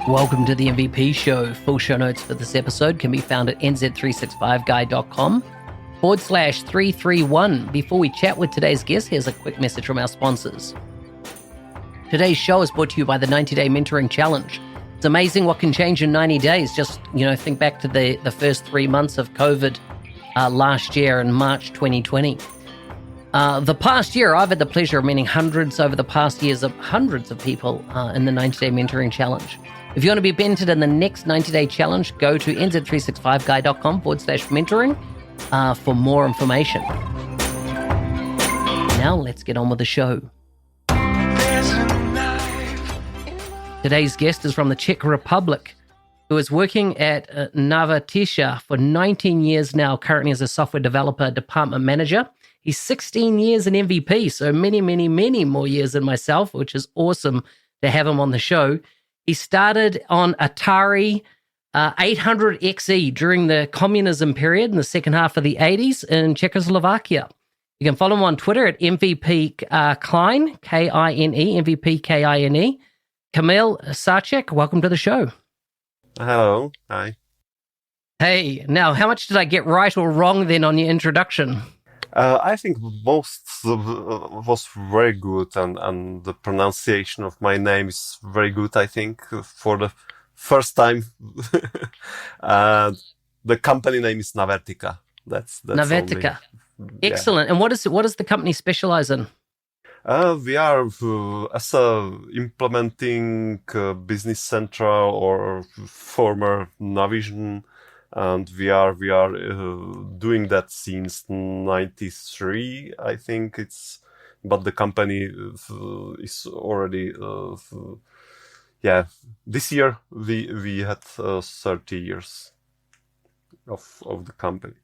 Welcome to the MVP Show. Full show notes for this episode can be found at nz365guy.com/331. Before we chat with today's guest, here's a quick message from our sponsors. Today's show is brought to you by the 90-Day Mentoring Challenge. It's amazing what can change in 90 days. Just, think back to the first 3 months of COVID last year in March 2020. The past year, I've had the pleasure of meeting hundreds over the past years of hundreds of people in the 90-Day Mentoring Challenge. If you want to be mentored in the next 90-day challenge, go to nz365guy.com/mentoring for more information. Now let's get on with the show. Today's guest is from the Czech Republic, who is working at Navertica for 19 years now, currently as a software developer, department manager. He's 16 years in MVP, so many, many, many more years than myself, which is awesome to have him on the show. He started on Atari 800XE during the communism period in the second half of the 80s in Czechoslovakia. You can follow him on Twitter at MVP Kline, K-I-N-E, MVP K-I-N-E. Kamil Sacek, welcome to the show. Hello. Hi. Hey, now how much did I get right or wrong then on your introduction? I think most was very good, and the pronunciation of my name is very good, I think, for the first time. The company name is Navertica. That's Navertica. Only, excellent. And what does the company specialize in? We are implementing Business Central or former Navision. And we are doing that since '93, I think but the company is already, this year we had 30 years of the company.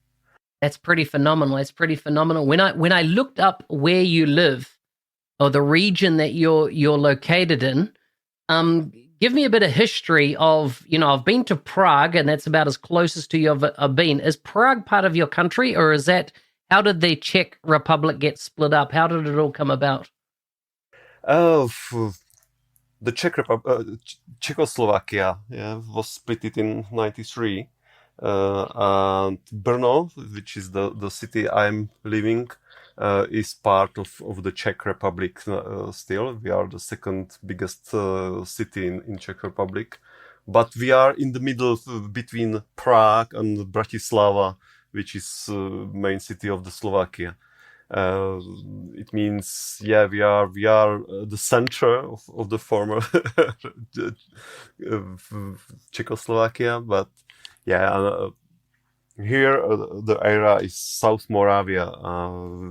That's pretty phenomenal. When I looked up where you live or the region that you're located in, give me a bit of history of, I've been to Prague, and that's about as close as to you've been. Is Prague part of your country, or how did the Czech Republic get split up? How did it all come about? The Czechoslovakia was split in '93. And Brno, which is the city I'm living, is part of the Czech Republic still. We are the second biggest city in Czech Republic. But we are in the middle between Prague and Bratislava, which is main city of the Slovakia. It means, we are the center of the former Czechoslovakia. But here, the area is South Moravia.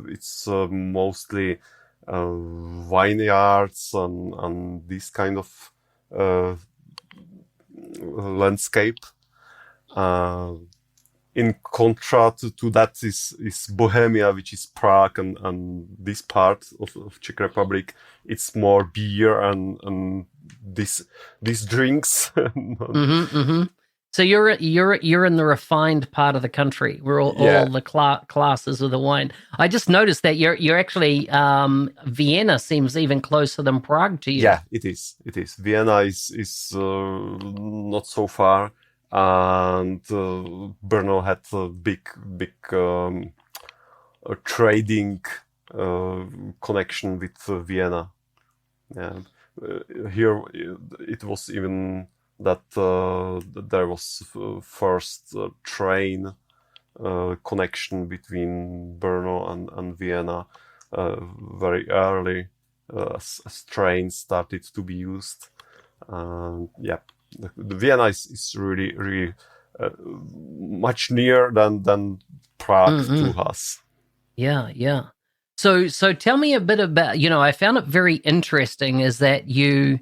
It's mostly vineyards and this kind of landscape. In contrast to that is Bohemia, which is Prague and this part of Czech Republic. It's more beer and these drinks. So you're in the refined part of the country where all the classes of the wine. I just noticed that you're actually Vienna seems even closer than Prague to you. Yeah, it is. Vienna is not so far, and Brno had a big trading connection with Vienna. Yeah, here it was even that there was first train connection between Brno and Vienna very early as trains started to be used. The Vienna is really much nearer than Prague to us. Yeah. So tell me a bit about, I found it very interesting is that you've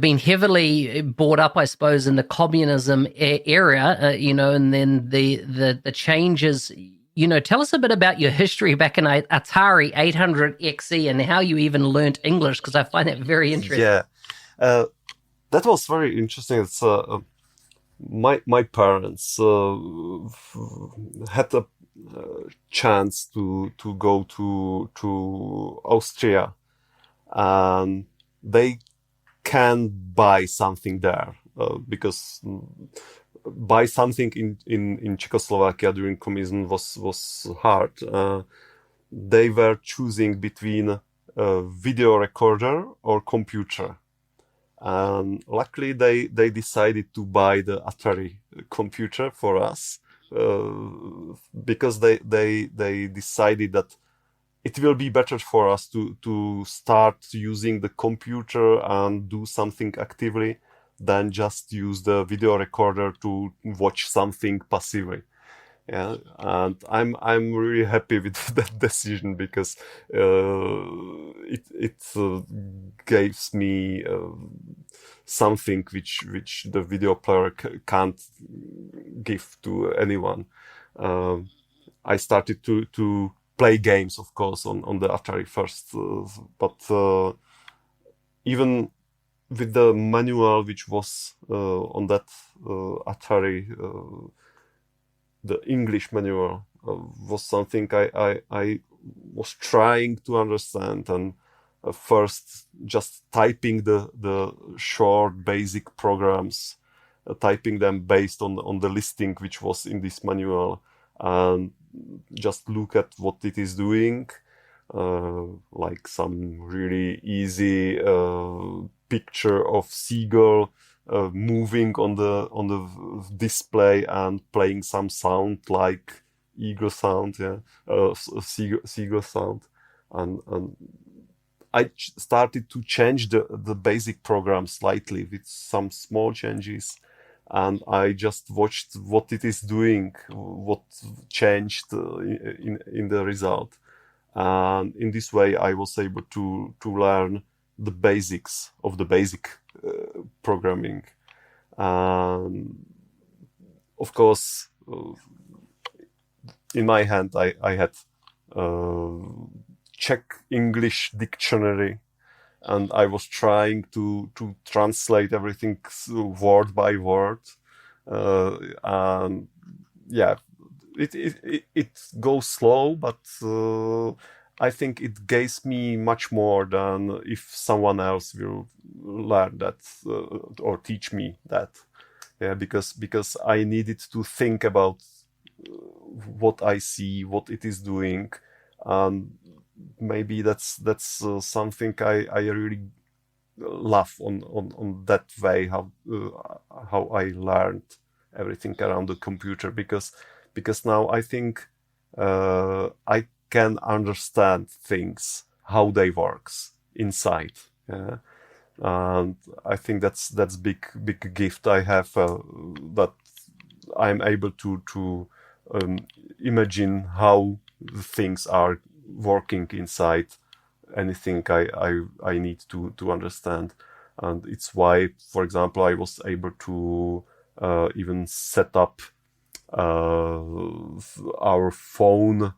been heavily brought up, I suppose, in the communism era, and then the changes. Tell us a bit about your history back in Atari 800XE and how you even learned English, because I find that very interesting. Yeah, that was very interesting. It's my parents had a chance to go to Austria, and they can buy something there, because buy something in Czechoslovakia during communism was hard. They were choosing between a video recorder or computer. And luckily they decided to buy the Atari computer for us, because they decided that it will be better for us to start using the computer and do something actively than just use the video recorder to watch something passively. Yeah, and I'm really happy with that decision, because it gives me something which the video player can't give to anyone. I started to play games, of course, on the Atari first, but even with the manual which was on that Atari, the English manual was something I was trying to understand, and first just typing the short basic programs, typing them based on the listing which was in this manual, and just look at what it is doing, like some really easy picture of seagull moving on the display and playing some sound like eagle sound, seagull sound, and I started to change the basic program slightly with some small changes, and I just watched what it is doing, what changed in the result, and in this way I was able to learn the basics of the basic programming. And of course, in my hand I had Czech English dictionary, and I was trying to translate everything word by word, and yeah, it goes slow, but I think it gives me much more than if someone else will learn that or teach me that. Yeah, because I needed to think about what I see, what it is doing, and maybe that's something I really love on that way, how I learned everything around the computer, because now I think I can understand things, how they works inside. Yeah? And I think that's big gift I have, that I'm able to imagine how things are working inside anything I need to understand. And it's why, for example, I was able to even set up our phone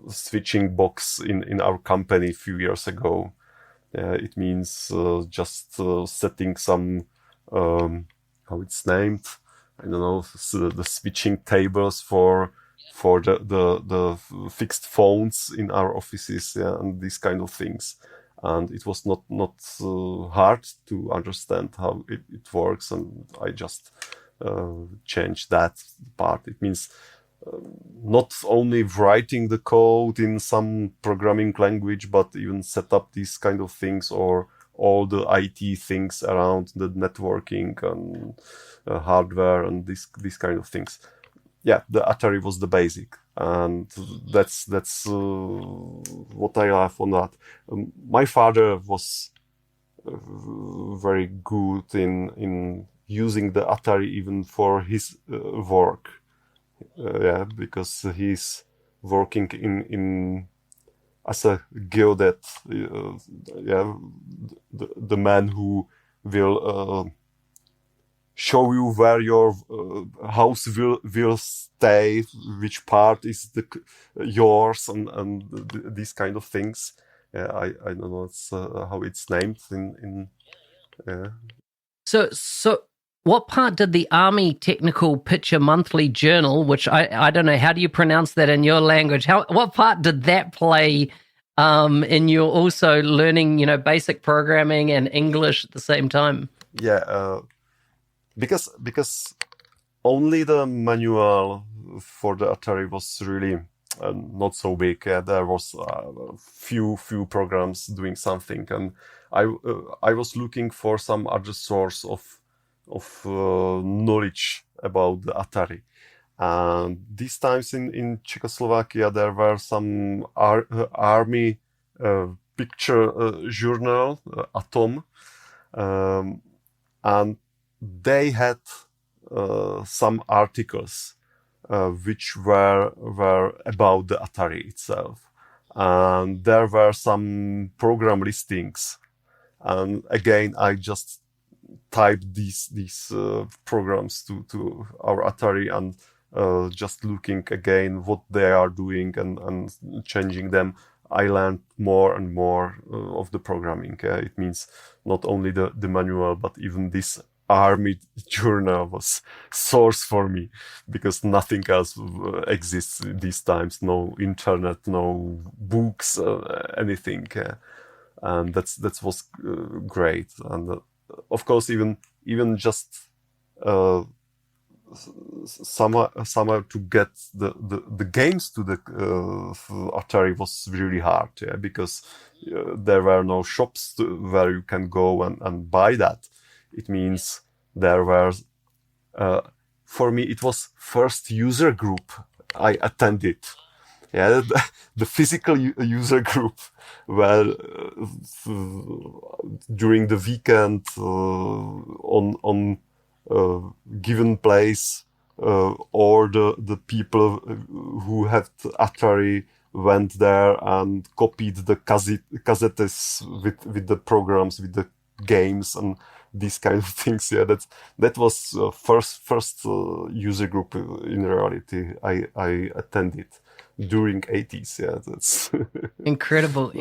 switching box in our company a few years ago. It means just setting some, how it's named, I don't know, the switching tables for the fixed phones in our offices, and these kind of things. And it was not hard to understand how it works, and I just changed that part. It means not only writing the code in some programming language, but even set up these kind of things, or all the IT things around the networking and hardware and these kind of things. Yeah, the Atari was the basic, and that's what I love on that. My father was very good in using the Atari even for his work. Because he's working in as a geodet. The man who will show you where your house will stay, which part is yours, and these kind of things. I don't know how it's named in. So what part did the Army Technical Picture Monthly Journal, which I don't know, how do you pronounce that in your language? What part did that play and you're also learning, basic programming and English at the same time. Yeah, because only the manual for the Atari was really not so big. There was few programs doing something, and I was looking for some other source of knowledge about the Atari. And these times in Czechoslovakia, there were some army picture journal, Atom, and they had some articles which were about the Atari itself, and there were some program listings. And again, I just typed these programs to our Atari and just looking again what they are doing and changing them. I learned more and more of the programming. It means not only the manual, but even this army journal was source for me, because nothing else exists these times. No internet, no books, anything. And that was great. And of course, even just somehow to get the games to the Atari was really hard, because there were no shops where you can go and buy that. It means there were, for me, it was first user group I attended. Yeah, the physical user group, where during the weekend on given place, or the people who had Atari went there and copied the cassettes with the programs, with the games and these kind of things. Yeah, that was first user group in reality I attended during 80s. Yeah, that's Incredible.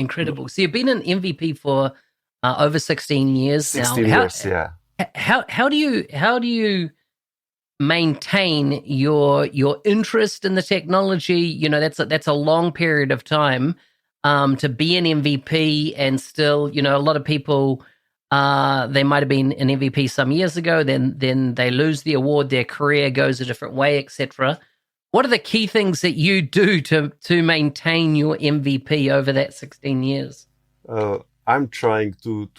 So you've been an MVP for over 16 years 16 now. years, yeah. How do you maintain your interest in the technology? That's a long period of time to be an MVP, and still, a lot of people they might have been an MVP some years ago, then they lose the award, their career goes a different way, etc. What are the key things that you do to maintain your MVP over that 16 years? I'm trying to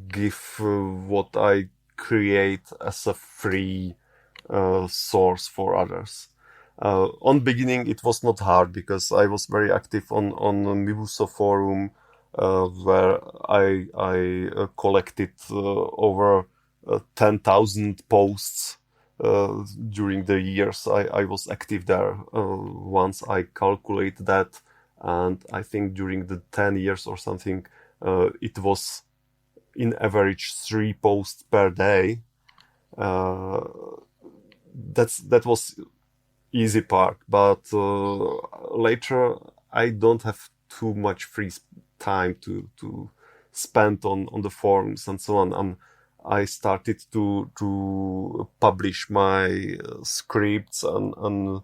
give what I create as a free source for others. On beginning, it was not hard because I was very active on Mibuso forum, where I collected over 10,000 posts during the years I was active there. Once I calculate that, and I think during the 10 years or something, it was in average 3 posts per day. That was easy part, but later I don't have too much free time to spend on the forums and so on, and I started to publish my scripts and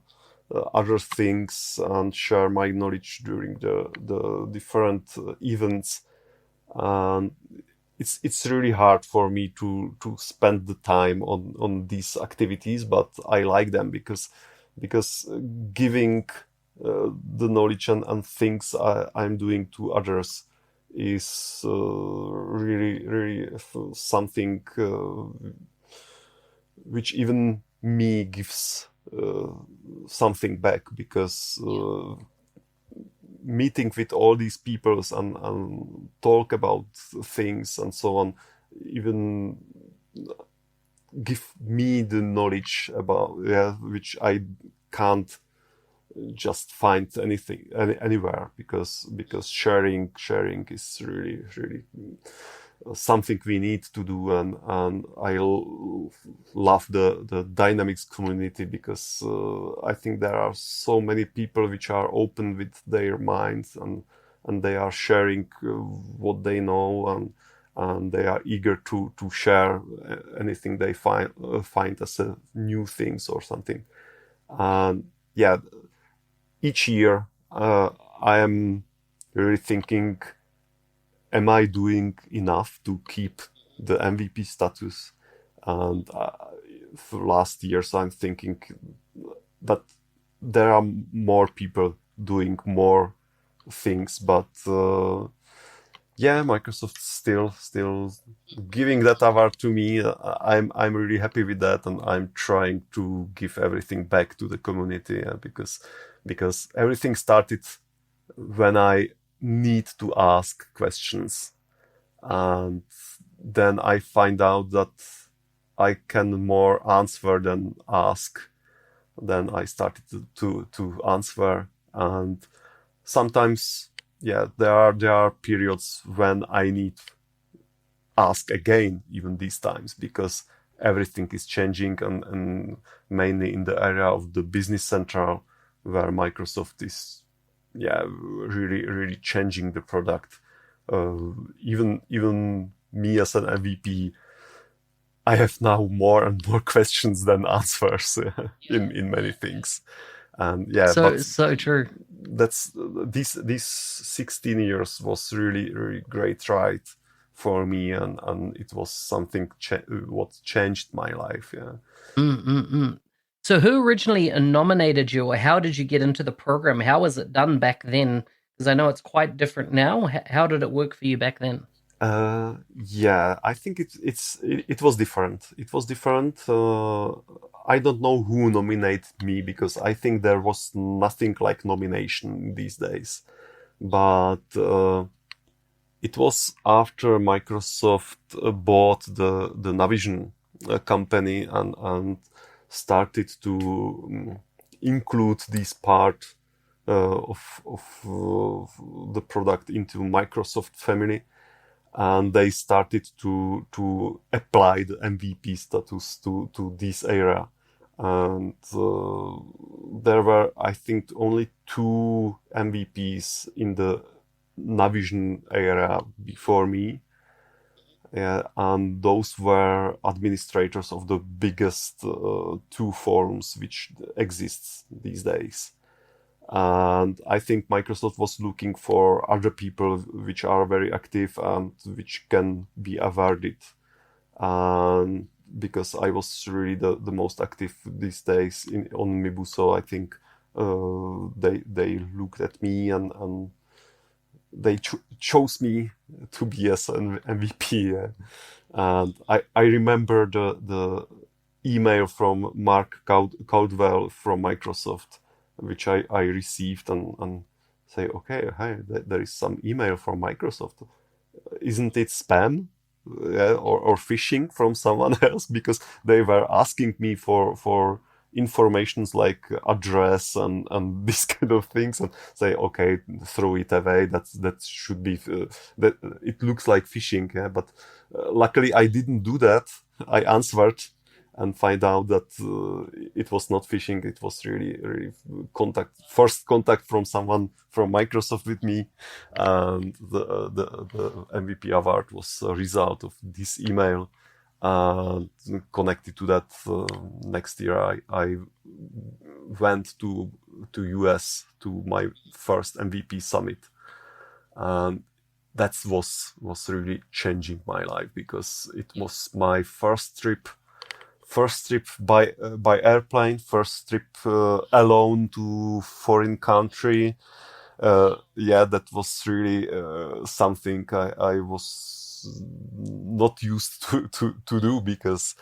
other things and share my knowledge during the different events. And it's really hard for me to spend the time on these activities, but I like them because giving the knowledge and things I'm doing to others is really something which even me gives something back, because meeting with all these peoples and talk about things and so on, even give me the knowledge about, which I can't just find anywhere, because sharing is really something we need to do. And I love the dynamics community, because I think there are so many people which are open with their minds, and they are sharing what they know, and they are eager to share anything they find as a new things or something. And each year I am really thinking, am I doing enough to keep the MVP status? And for last years, I'm thinking that there are more people doing more things, but yeah, Microsoft still giving that award to me. I'm really happy with that, and I'm trying to give everything back to the community, because everything started when I need to ask questions, and then I find out that I can more answer than ask. Then I started to answer, and sometimes, yeah, there are periods when I need ask again, even these times, because everything is changing, and mainly in the area of the business central, where Microsoft is, yeah, really changing the product. Even me as an MVP, I have now more and more questions than answers in many things. And yeah, but So true. that's these 16 years was really great ride for me, and it was something what changed my life. Yeah. Mm-mm-mm. So who originally nominated you, or how did you get into the program? How was it done back then? Because I know it's quite different now. How did it work for you back then? Yeah, I think it was different. It was different. I don't know who nominated me, because I think there was nothing like nomination these days. But it was after Microsoft bought the Navision company, and started to include this part of the product into Microsoft family, and they started to apply the MVP status to this area. And there were, I think, only 2 MVPs in the Navision era before me, and those were administrators of the biggest 2 forums which exists these days. And I think Microsoft was looking for other people which are very active and which can be awarded. And because I was really the most active these days on Mibuso, I think they looked at me, and they chose me to be as an MVP. And I remember the email from Mark Caldwell from Microsoft, which I received, and say, okay, hi, there is some email from Microsoft. Isn't it spam? Or phishing from someone else? Because they were asking me for informations like address and these kind of things, and say, okay, throw it away. That should be that it looks like phishing. Yeah? But luckily I didn't do that. I answered and find out that it was not phishing. It was really first contact from someone from Microsoft with me, and the MVP award was a result of this email. And connected to that, next year I went to US to my first MVP summit, and that was really changing my life, because it was my first trip by airplane, first trip alone to foreign country. Yeah, that was really something I was not used to do, because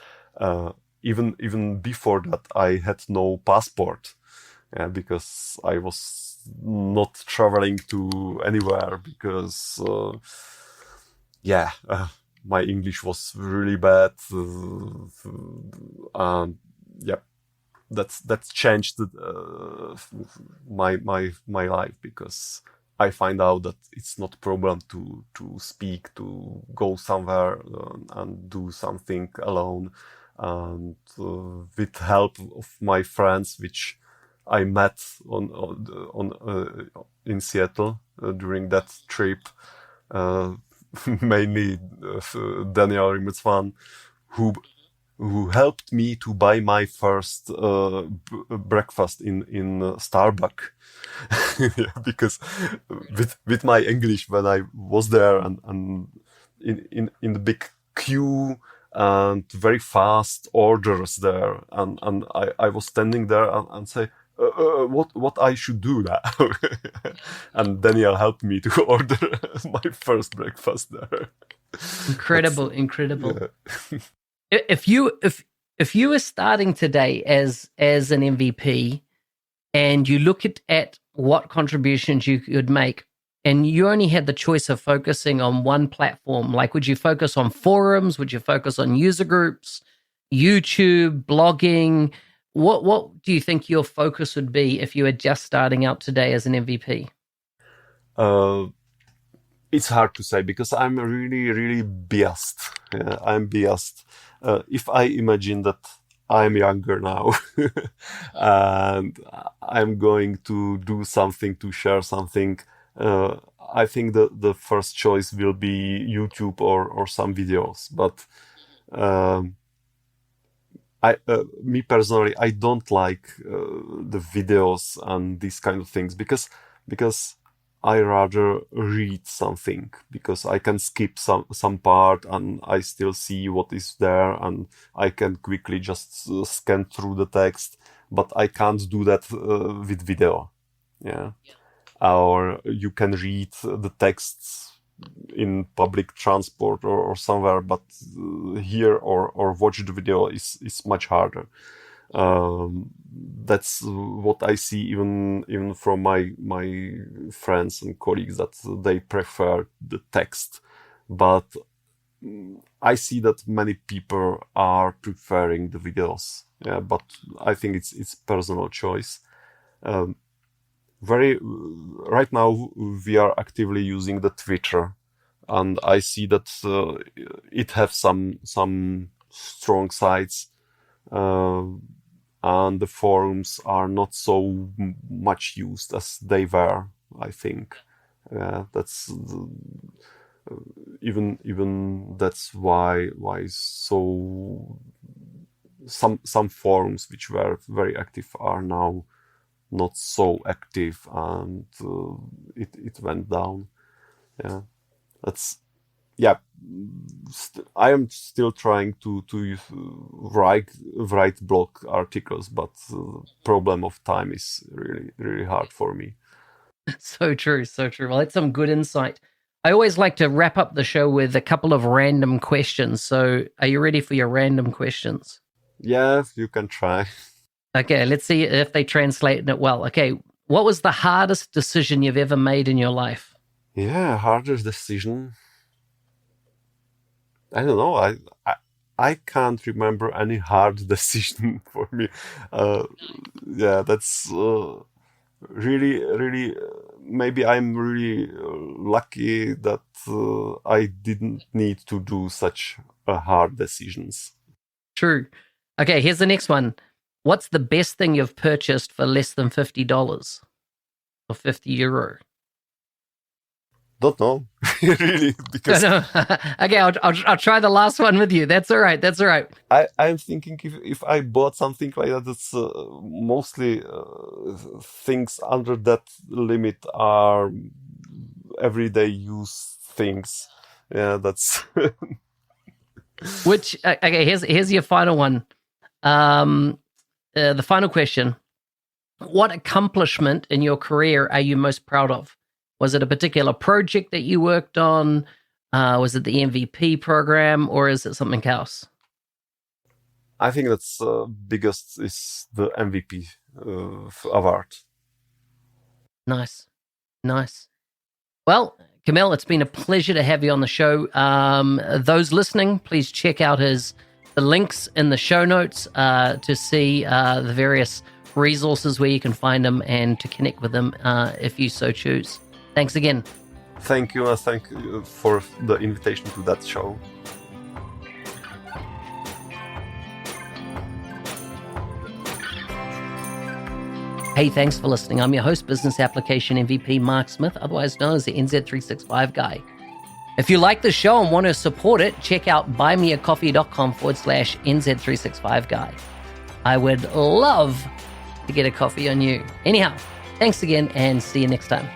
even before that I had no passport, because I was not traveling to anywhere, because yeah, my English was really bad, and yeah, that's changed my life, because I find out that it's not problem to speak, to go somewhere and do something alone, and with help of my friends, which I met in Seattle during that trip, uh, mainly Daniel Rimetsvan, who who helped me to buy my first breakfast in Starbucks. Yeah, because with my English, when I was there and in the big queue and very fast orders there, and I was standing there and say, what I should do now. And Daniel helped me to order my first breakfast there. Incredible. Yeah. If you were starting today as an MVP, and you look at what contributions you could make, and you only had the choice of focusing on one platform, like would you focus on forums? Would you focus on user groups, YouTube, blogging? What do you think your focus would be if you were just starting out today as an MVP? It's hard to say because I'm really, really biased. Yeah, I'm biased. If I imagine that I'm younger now and I'm going to do something, to share something, I think the first choice will be YouTube or some videos. But me personally, I don't like the videos and these kind of things because I rather read something, because I can skip some part and I still see what is there and I can quickly just scan through the text, but I can't do that with video. Yeah. Or you can read the texts in public transport or somewhere, but hear or watch the video is much harder. That's what I see even from my friends and colleagues, that they prefer the text, but I see that many people are preferring the videos. Yeah, but I think it's personal choice. Right now we are actively using the Twitter, and I see that it have some strong sides. And the forums are not so much used as they were, I think. That's even that's why so some forums which were very active are now not so active, and it went down. Yeah, that's. Yeah, I am still trying to write blog articles, but problem of time is really, really hard for me. So true. Well, that's some good insight. I always like to wrap up the show with a couple of random questions. So are you ready for your random questions? Yeah, you can try. Okay, let's see if they translate it well. Okay, what was the hardest decision you've ever made in your life? Yeah, hardest decision. I don't know. I can't remember any hard decision for me. Yeah, that's really, really. Maybe I'm really lucky that I didn't need to do such hard decisions. True. Okay, here's the next one. What's the best thing you've purchased for less than $50 or €50? Don't know, really, because No. Okay, I'll try the last one with you. That's all right. I'm thinking if I bought something like that, it's mostly things under that limit are everyday use things. Yeah, that's. Which okay, here's your final one. The final question: what accomplishment in your career are you most proud of? Was it a particular project that you worked on? Was it the MVP program, or is it something else? I think that's biggest is the MVP award. Nice. Well, Kamil, it's been a pleasure to have you on the show. Those listening, please check out the links in the show notes to see the various resources where you can find them and to connect with them if you so choose. Thanks again. Thank you. Thank you for the invitation to that show. Hey, thanks for listening. I'm your host, Business Application MVP Mark Smith, otherwise known as the NZ365 Guy. If you like the show and want to support it, check out buymeacoffee.com/NZ365guy. I would love to get a coffee on you. Anyhow, thanks again and see you next time.